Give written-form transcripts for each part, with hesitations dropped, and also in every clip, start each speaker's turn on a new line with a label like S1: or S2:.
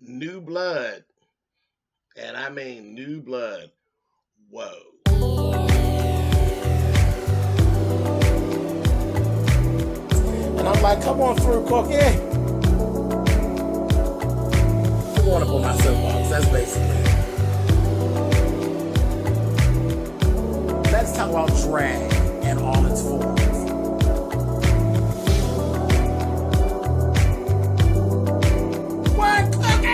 S1: New blood. And I mean new blood. Whoa. And I'm like, come on through, Cookie. I'm going up on my soapbox. That's basically it. Let's talk about drag and all its forms. What, Cookie?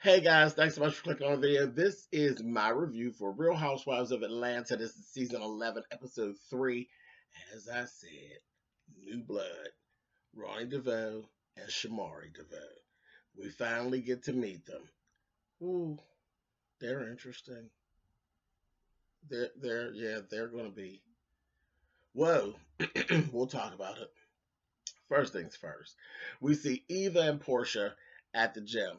S1: Hey guys, thanks so much for clicking on the video. This is my review for Real Housewives of Atlanta. This is season 11, episode 3. As I said, new blood. Ronnie Devoe and Shamari Devoe. We finally get to meet them. Ooh, they're interesting. They're gonna be. Whoa, we'll talk about it. First things first. We see Eva and Porsha at the gym.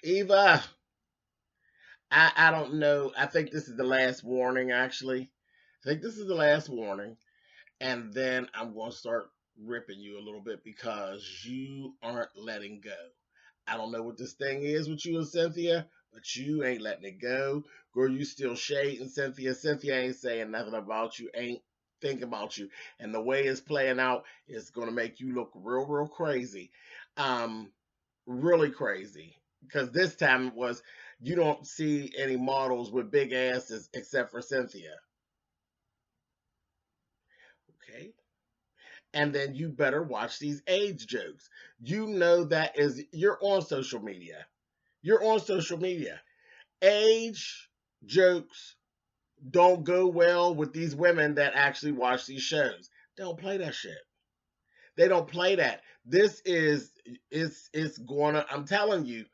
S1: Eva, I don't know. I think this is the last warning, actually. I think this is the last warning. And then I'm going to start ripping you a little bit because you aren't letting go. I don't know what this thing is with you and Cynthia, but you ain't letting it go. Girl, you still shading Cynthia. Cynthia ain't saying nothing about you, ain't thinking about you. And the way it's playing out is going to make you look real, real crazy. Really crazy. Because this time it was, you don't see any models with big asses except for Cynthia. Okay? And then you better watch these age jokes. You know that you're on social media. You're on social media. Age jokes don't go well with these women that actually watch these shows. They don't play that shit. They don't play that. This is, it's gonna, I'm telling you,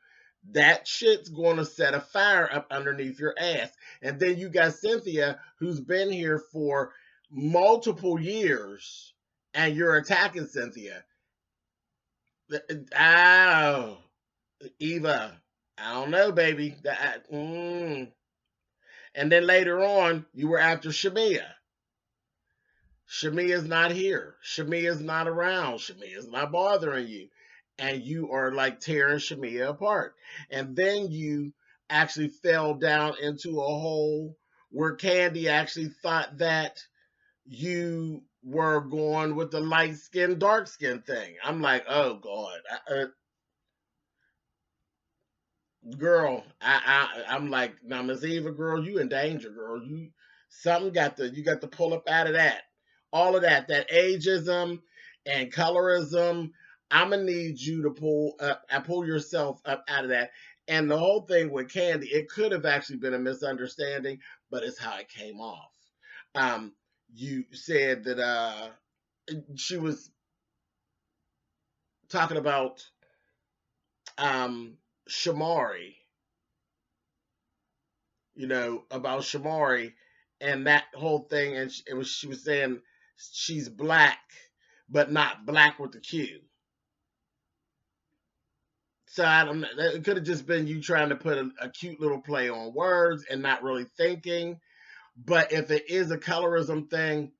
S1: that shit's gonna set a fire up underneath your ass. And then you got Cynthia, who's been here for multiple years, and you're attacking Cynthia. Oh, Eva, I don't know, baby. And then later on, you were after Shamia. Shamia's not here. Shamia's not around. Shamia's not bothering you. And you are like tearing Shamia apart. And then you actually fell down into a hole where Candy actually thought that you were going with the light skin, dark skin thing. I'm like, oh God. Girl, I'm like, now Miss Eva, girl, you in danger, girl. You got to pull up out of that. All of that ageism and colorism. I'm gonna need you to pull yourself up out of that. And the whole thing with Candy, it could have actually been a misunderstanding, but it's how it came off. You said that she was talking about Shamari, about Shamari and that whole thing, and she was saying she's black, but not black with the Q. So I don't know. It could have just been you trying to put a cute little play on words and not really thinking. But if it is a colorism thing,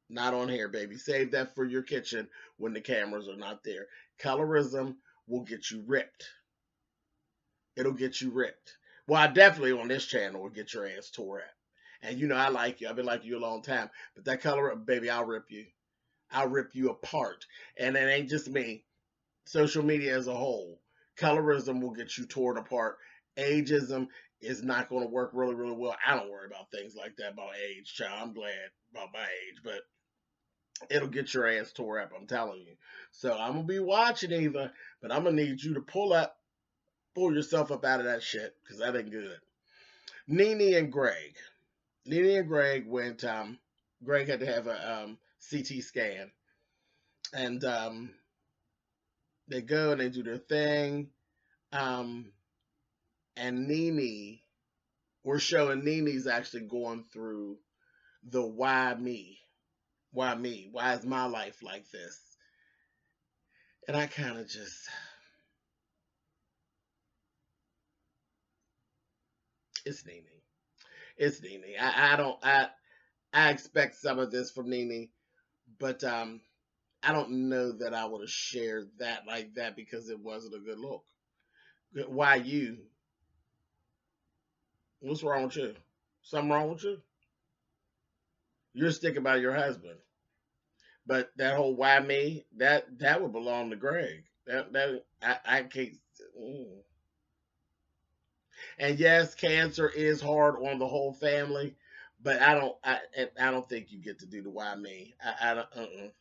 S1: not on here, baby. Save that for your kitchen when the cameras are not there. Colorism will get you ripped. It'll get you ripped. Well, I definitely on this channel will get your ass tore up. And I like you. I've been liking you a long time. But that color, baby, I'll rip you. I'll rip you apart. And it ain't just me. Social media as a whole. Colorism will get you torn apart. Ageism is not going to work really, really well. I don't worry about things like that about age, child. I'm glad about my age, but it'll get your ass tore up, I'm telling you. So I'm going to be watching Eva, but I'm going to need you to pull yourself up out of that shit, because that ain't good. Nene and Greg. Nene and Greg went, Greg had to have a CT scan. And they go and they do their thing. And Nene, we're showing Nene's actually going through the why me? Why me? Why is my life like this? And I kind of just, it's Nene. It's Nene. I expect some of this from Nene, but I don't know that I would have shared that like that because it wasn't a good look. Why you? What's wrong with you? Something wrong with you? You're sticking by your husband. But that whole why me, that would belong to Greg. I can't. mm. And yes, cancer is hard on the whole family, but I don't think you get to do the why me. I don't.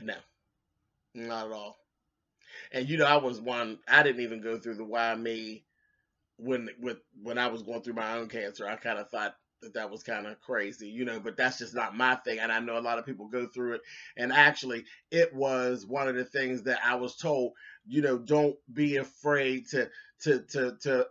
S1: No, not at all. And I was one. I didn't even go through the why me when I was going through my own cancer. I kind of thought that was kind of crazy, but that's just not my thing. And I know a lot of people go through it. And actually, it was one of the things that I was told, don't be afraid to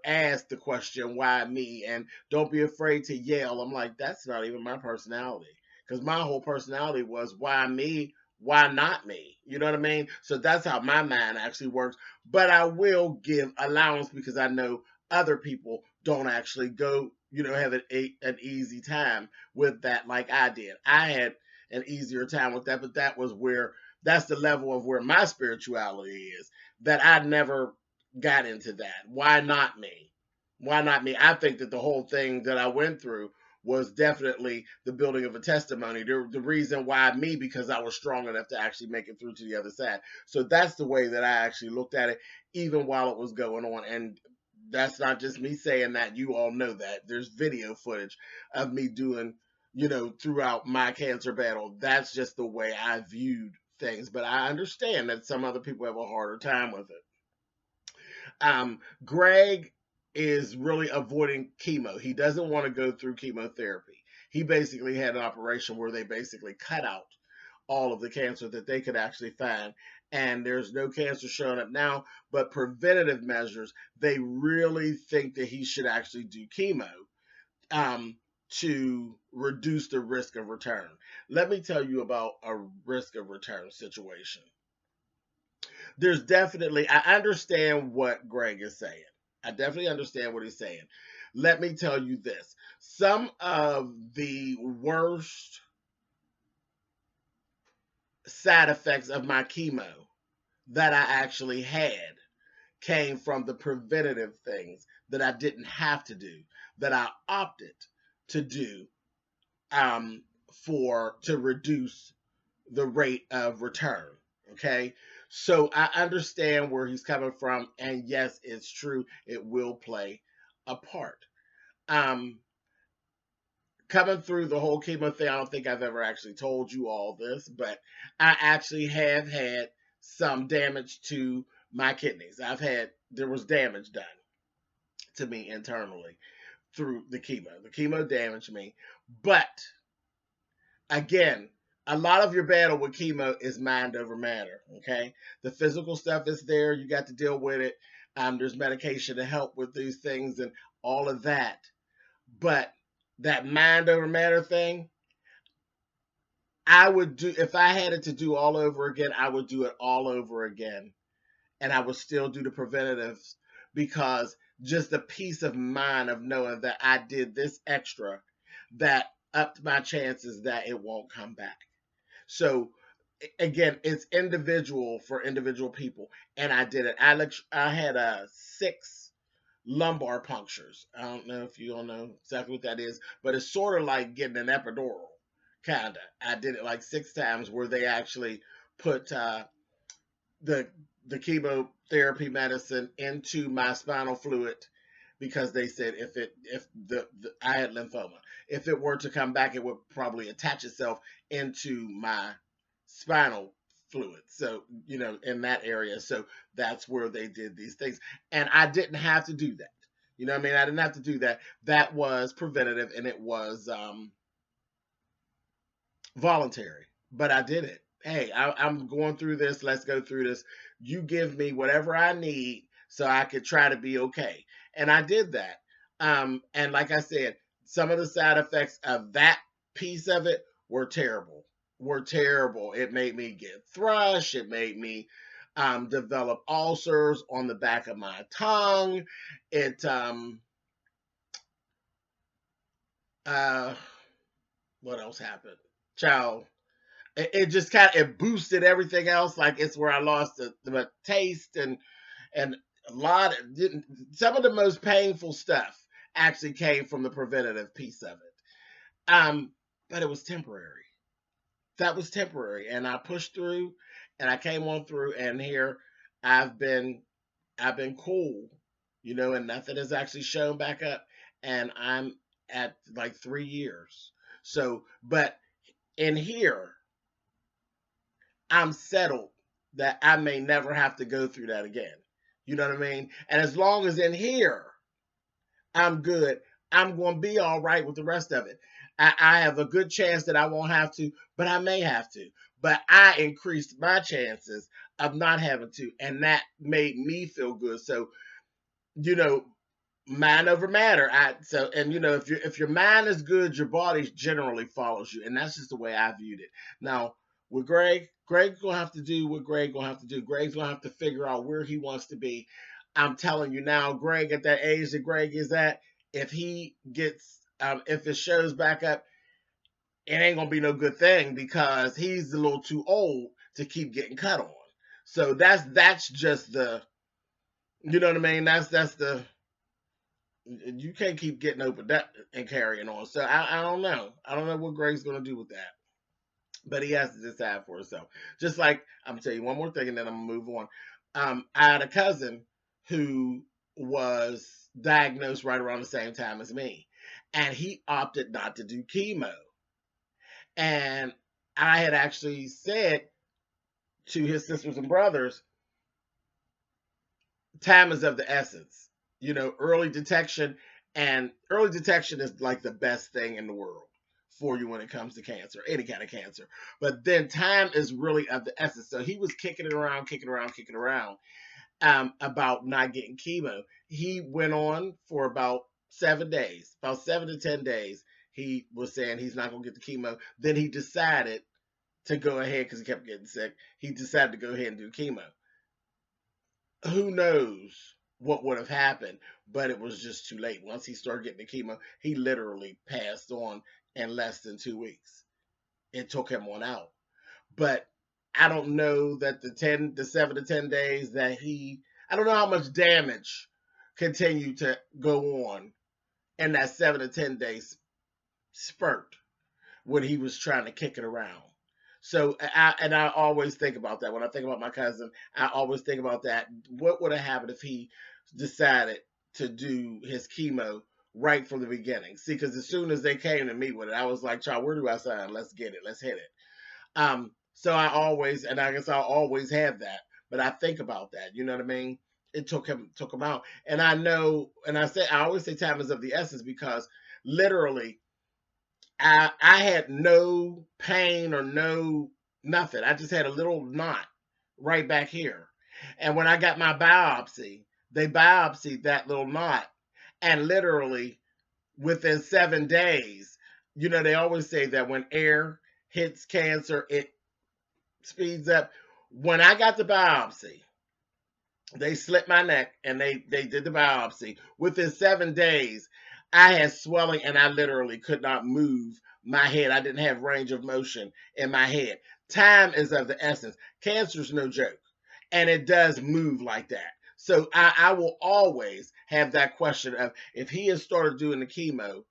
S1: ask the question, why me? And don't be afraid to yell. I'm like, that's not even my personality. Because my whole personality was, why me? Why not me? You know what I mean? So that's how my mind actually works. But I will give allowance because I know other people don't actually go, have an easy time with that like I did. I had an easier time with that, but that's the level of where my spirituality is, that I never got into that. Why not me? Why not me? I think that the whole thing that I went through was definitely the building of a testimony. The reason why me, because I was strong enough to actually make it through to the other side. So that's the way that I actually looked at it, even while it was going on. And that's not just me saying that. You all know that. There's video footage of me doing, throughout my cancer battle. That's just the way I viewed things. But I understand that some other people have a harder time with it. Greg is really avoiding chemo. He doesn't want to go through chemotherapy. He basically had an operation where they basically cut out all of the cancer that they could actually find. And there's no cancer showing up now, but preventative measures, they really think that he should actually do chemo um, to reduce the risk of return. Let me tell you about a risk of return situation. There's definitely, I understand what Greg is saying. I definitely understand what he's saying. Let me tell you this. Some of the worst side effects of my chemo that I actually had came from the preventative things that I didn't have to do, that I opted to do um, to reduce the rate of return. Okay. So I understand where he's coming from. And yes, it's true. It will play a part. Um, Coming through the whole chemo thing, I don't think I've ever actually told you all this, but I actually have had some damage to my kidneys. There was damage done to me internally through the chemo. The chemo damaged me. But again, a lot of your battle with chemo is mind over matter. Okay, the physical stuff is there. You got to deal with it. There's medication to help with these things and all of that. But that mind over matter thing, I would do if I had it to do all over again. I would do it all over again, and I would still do the preventatives because just the peace of mind of knowing that I did this extra that upped my chances that it won't come back. So again, it's individual for individual people, and I did it. I had 6 lumbar punctures. I don't know if you all know exactly what that is, but it's sort of like getting an epidural, kinda. I did it like 6 times where they actually put the the chemotherapy medicine into my spinal fluid because they said if I had lymphoma, if it were to come back, it would probably attach itself into my spinal fluid. So in that area. So that's where they did these things, and I didn't have to do that. You know what I mean? I didn't have to do that. That was preventative, and it was voluntary, but I did it. Hey, I'm going through this. Let's go through this. You give me whatever I need so I could try to be okay. And I did that. And like I said, some of the side effects of that piece of it were terrible. Were terrible. It made me get thrush. It made me develop ulcers on the back of my tongue. It Uh, what else happened? Child, it just kind of it boosted everything else. Like it's where I lost the taste and a lot of some of the most painful stuff actually came from the preventative piece of it. But it was temporary. That was temporary, and I pushed through, and I came on through, and here I've been I've been cool, and nothing has actually shown back up, and I'm at like 3 years. So, but in here, I'm settled that I may never have to go through that again. You know what I mean? And as long as in here I'm good, I'm going to be all right with the rest of it. I have a good chance that I won't have to, but I may have to. But I increased my chances of not having to, and that made me feel good. So, you know, mind over matter. If your mind is good, your body generally follows you, and that's just the way I viewed it. Now with Greg's gonna have to do what Greg's gonna have to do. Greg's gonna have to figure out where he wants to be. I'm telling you now, Greg at that age that Greg is at, if he gets if it shows back up, it ain't gonna be no good thing because he's a little too old to keep getting cut on. So that's just the you know what I mean. That's the you can't keep getting open that and carrying on. So I don't know. I don't know what Greg's gonna do with that. But he has to decide for himself. Just like I'm gonna tell you one more thing and then I'm gonna move on. I had a cousin who was diagnosed right around the same time as me. And he opted not to do chemo. And I had actually said to his sisters and brothers, time is of the essence. Early detection, and early detection is like the best thing in the world for you when it comes to cancer, any kind of cancer. But then time is really of the essence. So he was kicking it around, kicking around, kicking around about not getting chemo. He went on for about 7 days, about 7 to 10 days. He was saying he's not going to get the chemo. Then he decided to go ahead because he kept getting sick. He decided to go ahead and do chemo. Who knows what would have happened, but it was just too late. Once he started getting the chemo, he literally passed on in less than 2 weeks. It took him on out. But I don't know that the 7 to 10 days that I don't know how much damage continued to go on in that 7 to 10 days spurt when he was trying to kick it around. So I always think about that when I think about my cousin. I always think about that. What would have happened if he decided to do his chemo right from the beginning? See, because as soon as they came to me with it, I was like, "Child, where do I sign? Let's get it. Let's hit it." So I guess I'll always have that. But I think about that. You know what I mean? It took him out, and I know, and I always say time is of the essence because literally I had no pain or no nothing. I just had a little knot right back here. And when I got my biopsy, they biopsied that little knot. And literally within 7 days, they always say that when air hits cancer, it speeds up. When I got the biopsy, they slit my neck and they did the biopsy. Within 7 days, I had swelling and I literally could not move my head. I didn't have range of motion in my head. Time is of the essence. Cancer is no joke. And it does move like that. So I will always have that question of if he had started doing the chemo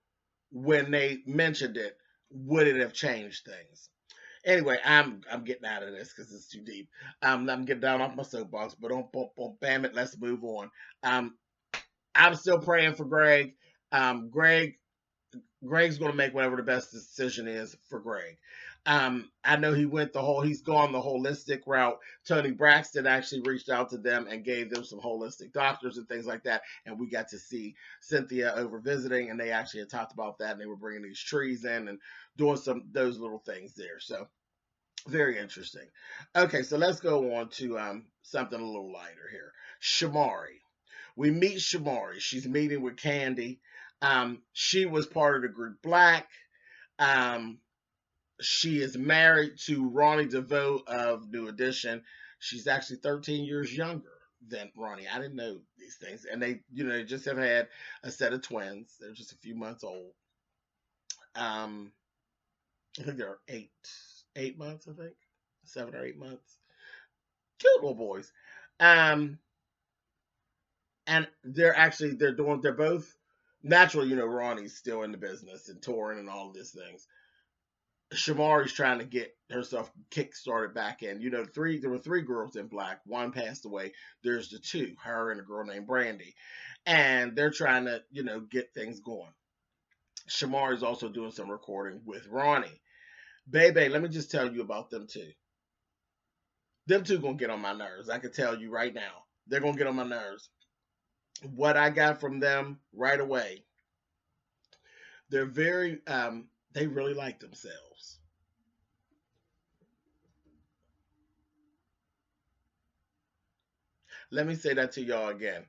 S1: when they mentioned it, would it have changed things? Anyway, I'm getting out of this because it's too deep. I'm getting down off my soapbox, but don't bam it. Let's move on. Um, I'm still praying for Greg. Greg's going to make whatever the best decision is for Greg. I know he's gone the holistic route. Tony Braxton actually reached out to them and gave them some holistic doctors and things like that. And we got to see Cynthia over visiting, and they actually had talked about that, and they were bringing these trees in and doing those little things there. So very interesting. Okay, so let's go on to something a little lighter here. Shamari. We meet Shamari. She's meeting with Candy. She was part of the group Black. Um, she is married to Ronnie Devoe of New Edition. She's actually 13 years younger than Ronnie. I didn't know these things. And they just have had a set of twins. They're just a few months old. I think they're 8 months, I think. 7 or 8 months. Cute little boys. Um, and they're both naturally, Ronnie's still in the business and touring and all of these things. Shamari's trying to get herself kick started back in. There were three girls in black. One passed away. There's the two, her and a girl named Brandy. And they're trying to, get things going. Shamari's also doing some recording with Ronnie. Baby, let me just tell you about them two. Them two gonna get on my nerves. I can tell you right now. They're gonna get on my nerves. What I got from them right away, they're they really like themselves. Let me say that to y'all again.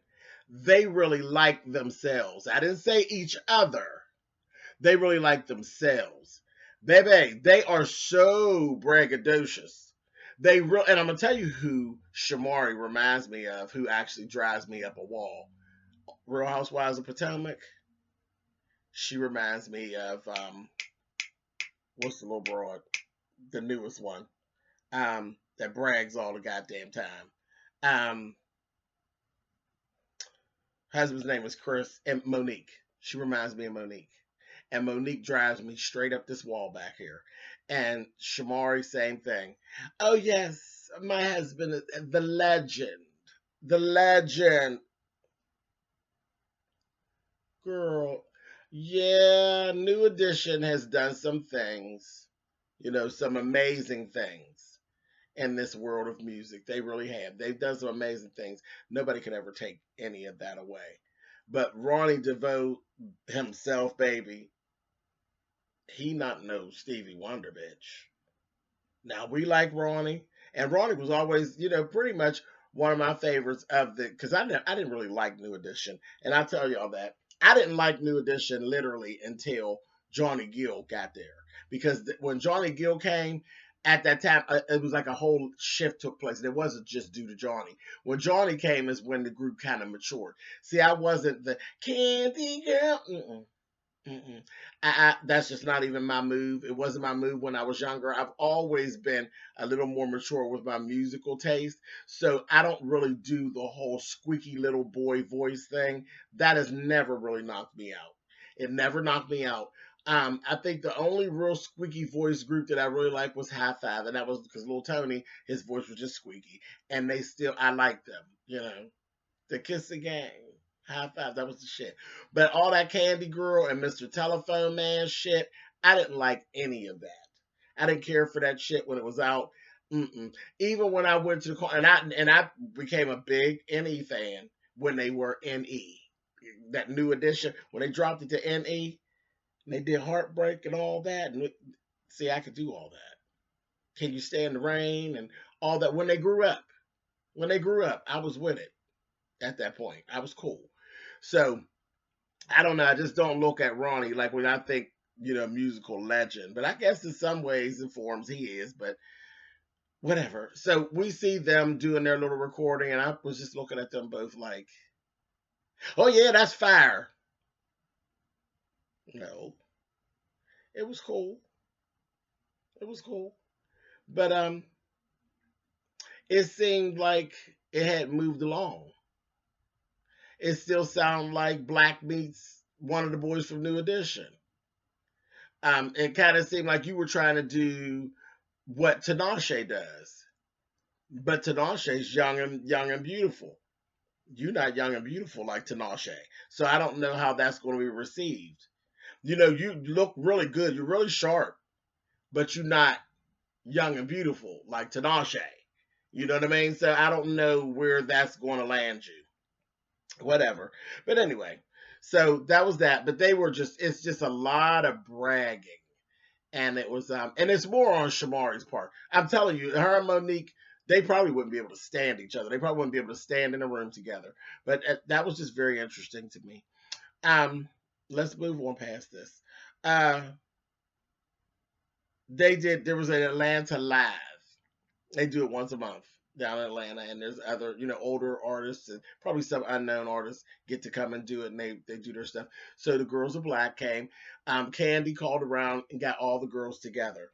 S1: They really like themselves. I didn't say each other. They really like themselves. Baby, they are so braggadocious. And I'm gonna tell you who Shamari reminds me of, who actually drives me up a wall. Real Housewives of Potomac. She reminds me of what's the little broad, the newest one, that brags all the goddamn time. Husband's name is Chris, and Monique. She reminds me of Monique. And Monique drives me straight up this wall back here. And Shamari, same thing. Oh, yes, my husband is the legend. The legend. Girl, yeah, New Edition has done some things, some amazing things in this world of music. They really have. They've done some amazing things. Nobody can ever take any of that away. But Ronnie Devoe himself, baby, he not no Stevie Wonder, bitch. Now we like Ronnie, and Ronnie was always, pretty much one of my favorites because I didn't really like New Edition, and I tell y'all that I didn't like New Edition literally until Johnny Gill got there, because when Johnny Gill came. At that time, it was like a whole shift took place. And it wasn't just due to Johnny. When Johnny came is when the group kind of matured. See, I wasn't the candy girl. That's just not even my move. It wasn't my move when I was younger. I've always been a little more mature with my musical taste. So I don't really do the whole squeaky little boy voice thing. That has never really knocked me out. It never knocked me out. I think the only real squeaky voice group that I really liked was High Five, and that was because Little Tony, his voice was just squeaky, and I liked them. The Kissing Gang. High Five, that was the shit. But all that Candy Girl and Mr. Telephone Man shit, I didn't like any of that. I didn't care for that shit when it was out. Even when I went to the car, and I became a big NE fan when they were NE. That New Edition, when they dropped it to NE, and they did Heartbreak and all that. And see, I could do all that. Can You Stand the Rain and all that. When they grew up, I was with it at that point. I was cool. So, I don't know. I just don't look at Ronnie like when I think, musical legend. But I guess in some ways and forms he is, but whatever. So, we see them doing their little recording, and I was just looking at them both like, oh, yeah, that's fire. No. It was cool. It was cool. But it seemed like it had moved along. It still sounded like Black meets one of the boys from New Edition. It kind of seemed like you were trying to do what Tinashe does, but Tinashe's young and beautiful. You're not young and beautiful like Tinashe, so I don't know how that's going to be received. You look really good. You're really sharp, but you're not young and beautiful like Tinashe. You know what I mean? So I don't know where that's going to land you. Whatever. But anyway, so that was that. But it's just a lot of bragging. And it was, and it's more on Shamari's part. I'm telling you, her and Monique, they probably wouldn't be able to stand each other. They probably wouldn't be able to stand in a room together. But that was just very interesting to me. Let's move on past this. There was an Atlanta Live. They do it once a month. down in Atlanta, and there's other, older artists and probably some unknown artists get to come and do it, and they do their stuff. So the Girls of Black came. Candy called around and got all the girls together,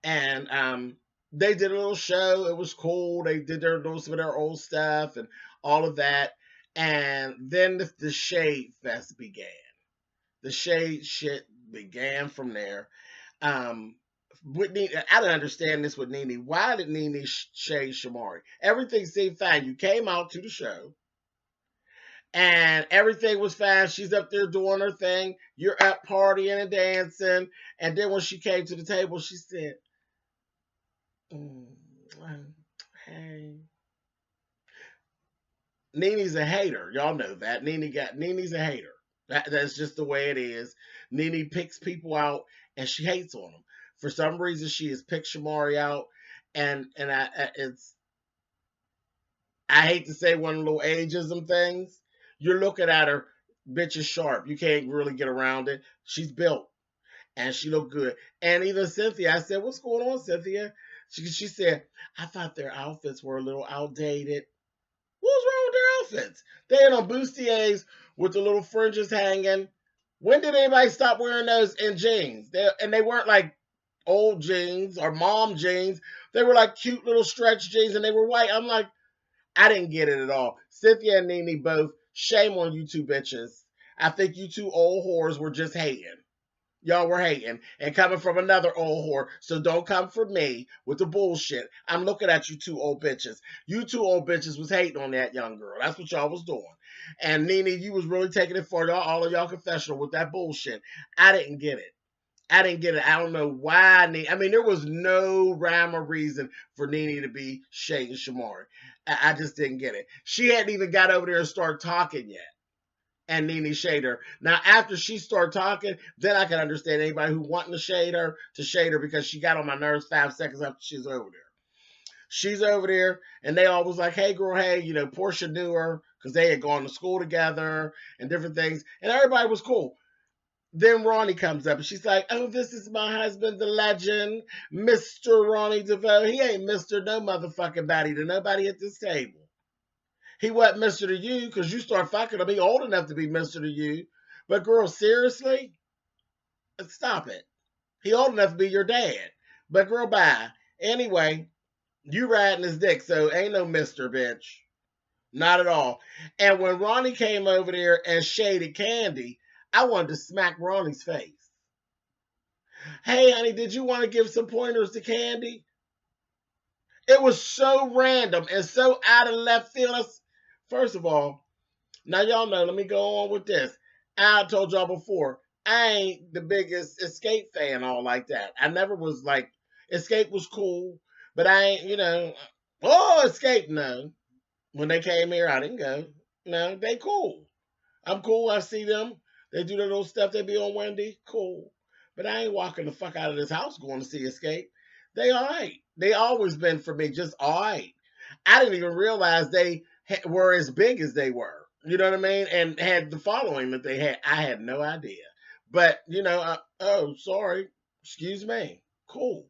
S1: and they did a little show. It was cool. They did some of their old stuff and all of that, and then the Shade Fest began. The shade shit began from there. With Nene, I don't understand this with Nene. Why did Nene shade Shamari? Everything seemed fine. You came out to the show and everything was fine. She's up there doing her thing. You're up partying and dancing. And then when she came to the table, she said, hey. Nene's a hater. Y'all know that. Nene's a hater. That's just the way it is. Nene picks people out and she hates on them. For some reason, she has picked Shamari out, and I hate to say one of the little ageism things. You're looking at her, bitch is sharp. You can't really get around it. She's built and she looked good. And even Cynthia, I said, "What's going on, Cynthia?" She said, "I thought their outfits were a little outdated." What's wrong with their outfits? They had on bustiers with the little fringes hanging. When did anybody stop wearing those in jeans? They weren't like old jeans or mom jeans. They were like cute little stretch jeans, and they were white. I'm like, I didn't get it at all. Cynthia and Nene both, shame on you two bitches. I think you two old whores were just hating. Y'all were hating and coming from another old whore. So don't come for me with the bullshit. I'm looking at you two old bitches. You two old bitches was hating on that young girl. That's what y'all was doing. And Nene, you was really taking it for all of y'all confessional with that bullshit. I didn't get it. I didn't get it. I don't know why. I mean, there was no rhyme or reason for Nene to be shading Shamari. I just didn't get it. She hadn't even got over there and started talking yet. And Nene shade her. Now, after she started talking, then I can understand anybody who wanting to shade her because she got on my nerves 5 seconds after she's over there. She's over there, and they all was like, hey, girl, hey, Porsha knew her because they had gone to school together and different things, and everybody was cool. Then Ronnie comes up and she's like, oh, this is my husband, the legend, Mr. Ronnie Devoe. He ain't Mr. No motherfucking body to nobody at this table. He wasn't Mr. to you because you start fucking him. He old enough to be Mr. to you. But girl, seriously? Stop it. He old enough to be your dad. But girl, bye. Anyway, you riding his dick, so ain't no Mr. bitch. Not at all. And when Ronnie came over there and shaded Candy, I wanted to smack Ronnie's face. Hey, honey, did you want to give some pointers to Candy? It was so random and so out of left field. First of all, now y'all know, let me go on with this. I told y'all before, I ain't the biggest Escape fan all like that. I never was like, Escape was cool, but I ain't, Escape, no. When they came here, I didn't go. No, they cool. I'm cool. I see them. They do their little stuff. They be on Wendy. Cool. But I ain't walking the fuck out of this house going to see Escape. They all right. They always been for me just all right. I didn't even realize they were as big as they were. You know what I mean? And had the following that they had. I had no idea. But, oh, sorry. Excuse me. Cool.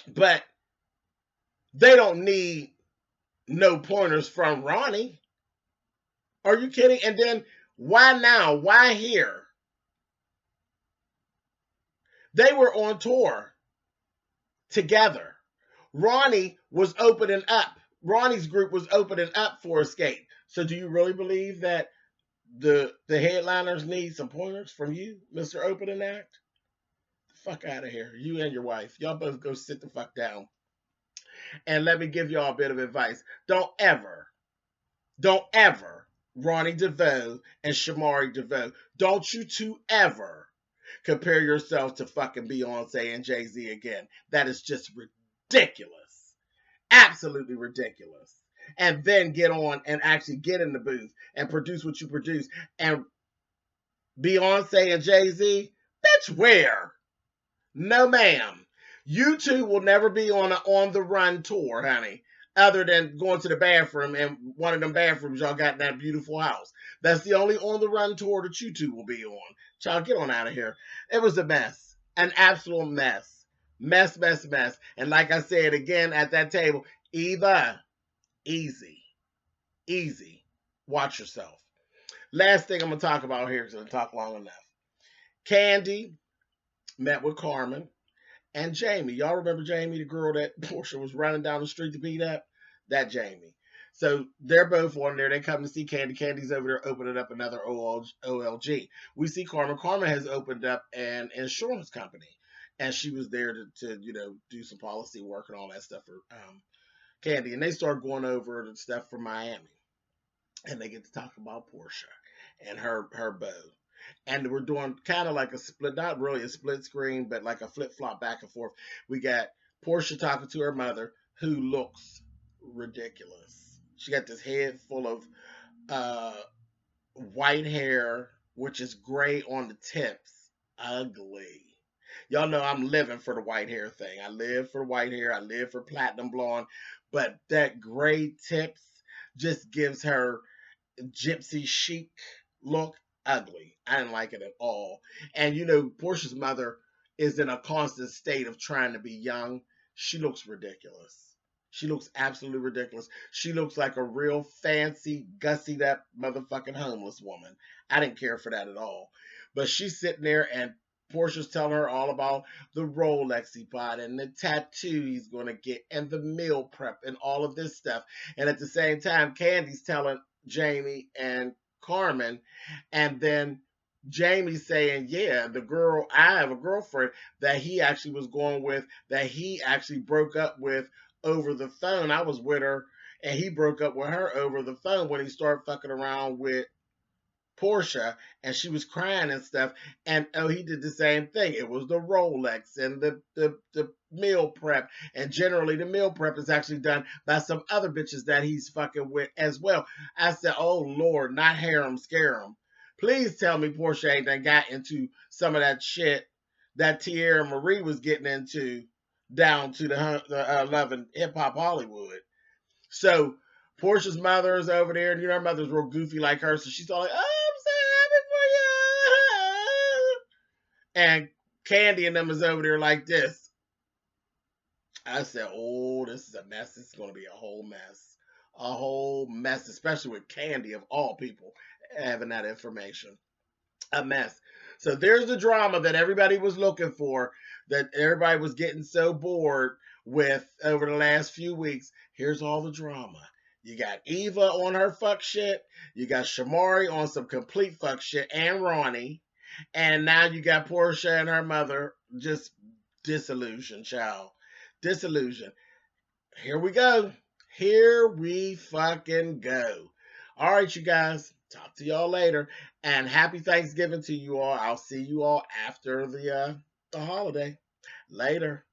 S1: But they don't need no pointers from Ronnie. Are you kidding? And then why now? Why here? They were on tour together. Ronnie was opening up. Ronnie's group was opening up for Escape. So do you really believe that the headliners need some pointers from you, Mr. Opening Act? The fuck out of here. You and your wife. Y'all both go sit the fuck down. And let me give y'all a bit of advice. Don't ever, Ronnie Devoe and Shamari Devoe, don't you two ever compare yourself to fucking Beyonce and Jay-Z again. That is just ridiculous. Absolutely ridiculous. And then get on and actually get in the booth and produce what you produce. And Beyonce and Jay-Z, bitch, where? No, ma'am. You two will never be on an on-the-run tour, honey, other than going to the bathroom and one of them bathrooms y'all got in that beautiful house. That's the only on-the-run tour that you two will be on. Y'all get on out of here. It was a mess. An absolute mess. Mess. And like I said again at that table, Eva, easy. Easy. Watch yourself. Last thing I'm going to talk about here because I talk long enough. Candy met with Carmen and Jamie. Y'all remember Jamie, the girl that Porsha was running down the street to beat up? That Jamie. So they're both on there. They come to see Candy. Candy's over there opening up another OLG. We see Carmen. Carmen has opened up an insurance company. And she was there to do some policy work and all that stuff for Candy. And they start going over the stuff from Miami. And they get to talk about Porsha and her beau. And we're doing kind of like a split, not really a split screen, but like a flip-flop back and forth. We got Porsha talking to her mother, who looks ridiculous. She got this head full of white hair, which is gray on the tips. Ugly. Y'all know I'm living for the white hair thing. I live for white hair. I live for platinum blonde. But that gray tips just gives her gypsy chic look. Ugly. I didn't like it at all. And Porsha's mother is in a constant state of trying to be young. She looks ridiculous. She looks absolutely ridiculous. She looks like a real fancy, gussied up motherfucking homeless woman. I didn't care for that at all. But she's sitting there and Porsha's telling her all about the Rolex he bought and the tattoo he's going to get and the meal prep and all of this stuff. And at the same time, Candy's telling Jamie and Carmen, and then Jamie's saying, yeah, I have a girlfriend that he actually was going with, that he actually broke up with over the phone. I was with her, and he broke up with her over the phone when he started fucking around with Porsha, and she was crying and stuff, and he did the same thing. It was the Rolex and the meal prep, and generally the meal prep is actually done by some other bitches that he's fucking with as well. I said, oh Lord, not harem scarum. Please tell me Porsha ain't done got into some of that shit that Tierra Marie was getting into down to the Love and Hip Hop Hollywood. So Porsha's mother is over there, and her mother's real goofy like her, so she's all like, oh, and Candy and them is over there like this. I said, oh, this is a mess. This is going to be a whole mess. A whole mess, especially with Candy, of all people, having that information. A mess. So there's the drama that everybody was looking for, that everybody was getting so bored with over the last few weeks. Here's all the drama. You got Eva on her fuck shit. You got Shamari on some complete fuck shit, and Ronnie. And now you got Porsha and her mother just disillusioned, child. Disillusioned. Here we go. Here we fucking go. All right, you guys. Talk to y'all later. And happy Thanksgiving to you all. I'll see you all after the holiday. Later.